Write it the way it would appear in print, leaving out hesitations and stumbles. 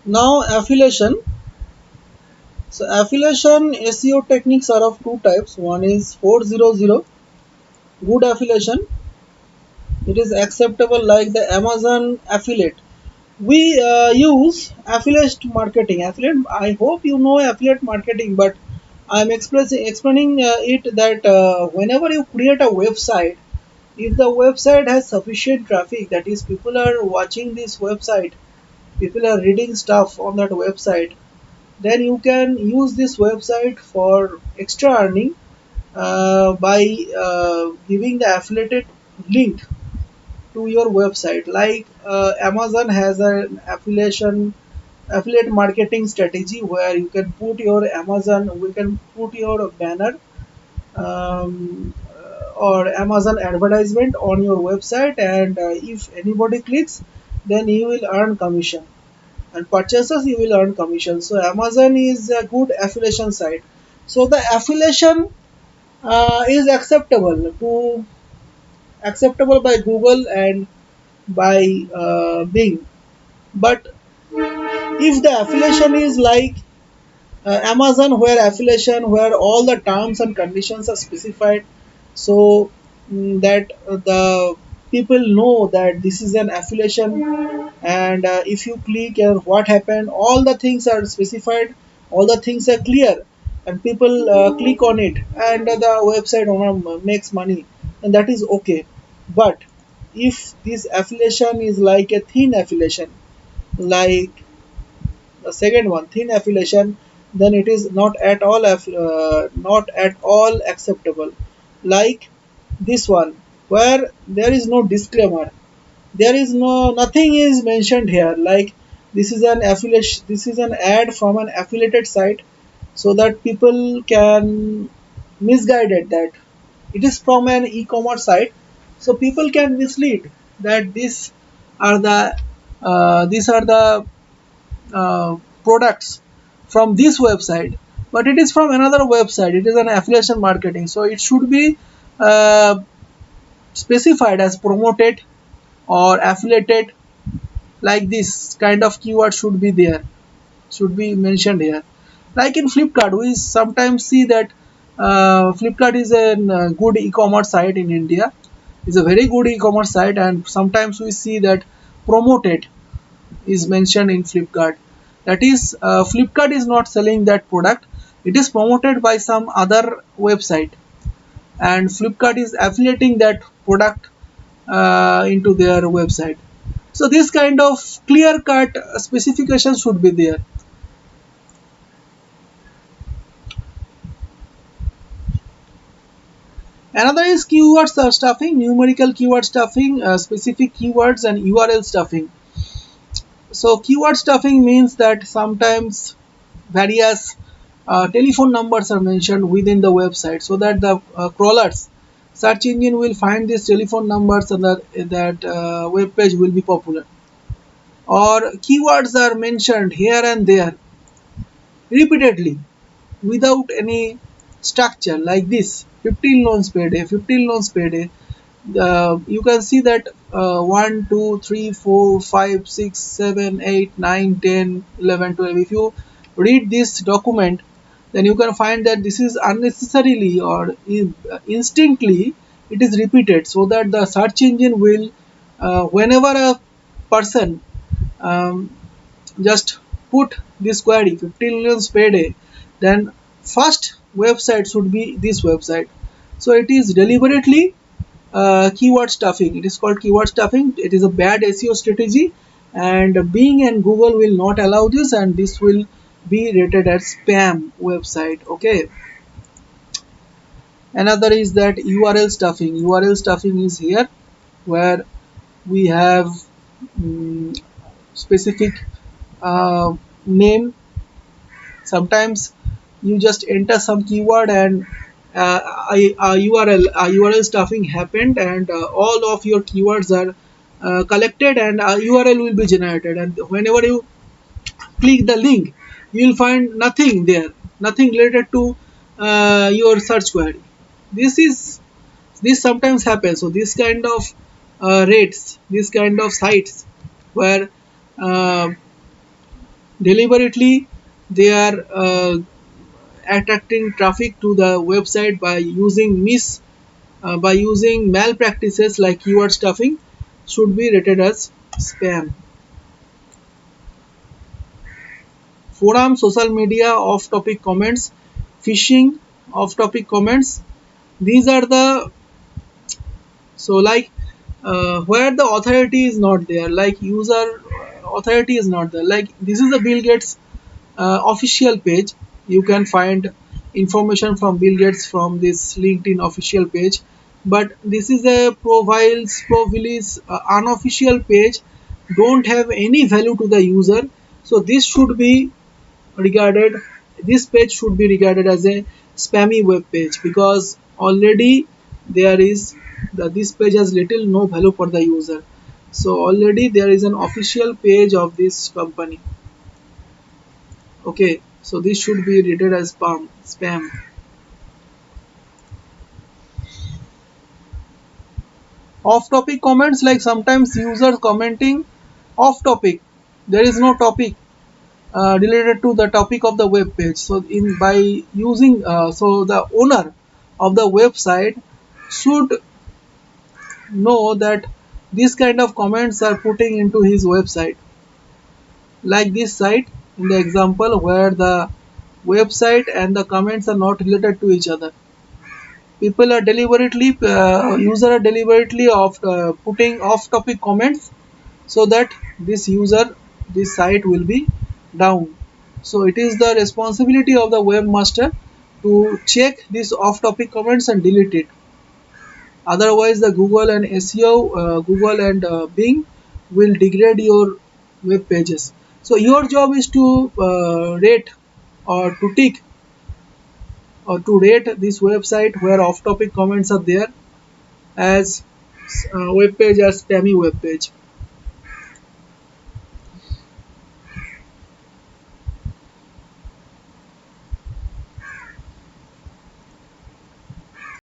Now affiliation. So affiliation SEO techniques are of two types. One is 400 good affiliation. It is acceptable like the Amazon affiliate. We use affiliate marketing. Affiliate. I hope you know affiliate marketing, but I'm explaining it that whenever you create a website, if the website has sufficient traffic, that is, people are watching this website, people are reading stuff on that website, then you can use this website for extra earning by giving the affiliated link to your website. Like Amazon has an affiliate marketing strategy where you can put your Amazon, we can put your banner or Amazon advertisement on your website, and if anybody clicks, then you will earn commission, and purchases you will earn commission. So Amazon is a good affiliation site. So the affiliation is acceptable by Google and by Bing. But if the affiliation is like Amazon, where affiliation, where all the terms and conditions are specified, so that the people know that this is an affiliation, and if you click and what happened, all the things are specified, all the things are clear, and people click on it, and the website owner makes money, and that is okay. But if this affiliation is like a thin affiliation, like the second one, thin affiliation, then it is not at all acceptable. Like this one, where there is no disclaimer, there is nothing is mentioned here. Like this is an affiliation, this is an ad from an affiliated site, so that people can misguided that it is from an e-commerce site, so people can mislead that these are the products from this website, but it is from another website, it is an affiliation marketing, so it should be uh, specified as promoted or affiliated. Like this kind of keyword should be there, should be mentioned here. Like in Flipkart, we sometimes see that Flipkart is a good e-commerce site in India. It's a very good e-commerce site, and sometimes we see that promoted is mentioned in Flipkart. That is, Flipkart is not selling that product. It is promoted by some other website, and Flipkart is affiliating that product into their website. So this kind of clear-cut specifications should be there. Another is keyword stuffing, numerical keyword stuffing, specific keywords, and URL stuffing. So keyword stuffing means that sometimes various telephone numbers are mentioned within the website, so that the crawlers search engine will find these telephone numbers, and that web page will be popular. Or keywords are mentioned here and there repeatedly without any structure, like this 15 loans per day, 15 loans per day. You can see that 1 2 3 4 5 6 7 8 9 10 11 12. If you read this document, then you can find that this is unnecessarily or instinctly it is repeated, so that the search engine will whenever a person um, just put this query 15 millions per day, then first website should be this website. So it is deliberately keyword stuffing. It is called keyword stuffing. It is a bad SEO strategy, and Bing and Google will not allow this, and this will be rated as spam website. Okay. Another is that URL stuffing. URL stuffing is here, where we have specific uh, name. Sometimes you just enter some keyword, and URL stuffing happened, and all of your keywords are collected, and URL will be generated, and whenever you click the link, you will find nothing there, nothing related to your search query. This is this sometimes happens. So this kind of rates, this kind of sites where uh, Deliberately, they are attracting traffic to the website by using malpractices like keyword stuffing should be rated as spam. Forum, social media, off-topic comments, phishing, off-topic comments. These are the so like where the authority is not there, like user authority is not there. Like this is the Bill Gates official page. You can find information from Bill Gates from this LinkedIn official page. But this is a profiles unofficial page, don't have any value to the user. So regarded this page should be regarded as a spammy web page, because already there is this page has little no value for the user. So already there is an official page of this company. Okay, so this should be rated as spam. Off topic comments, like sometimes users commenting off topic, there is no topic related to the topic of the web page. So in by using so the owner of the website should know that this kind of comments are putting into his website, like this site in the example where the website and the comments are not related to each other. People are deliberately user are deliberately putting off topic comments so that this site will be down. So it is the responsibility of the webmaster to check these off topic comments and delete it. Otherwise the Google and SEO, Google and Bing will degrade your web pages. So your job is to rate or to tick or to rate this website where off topic comments are there as web page as spammy web page.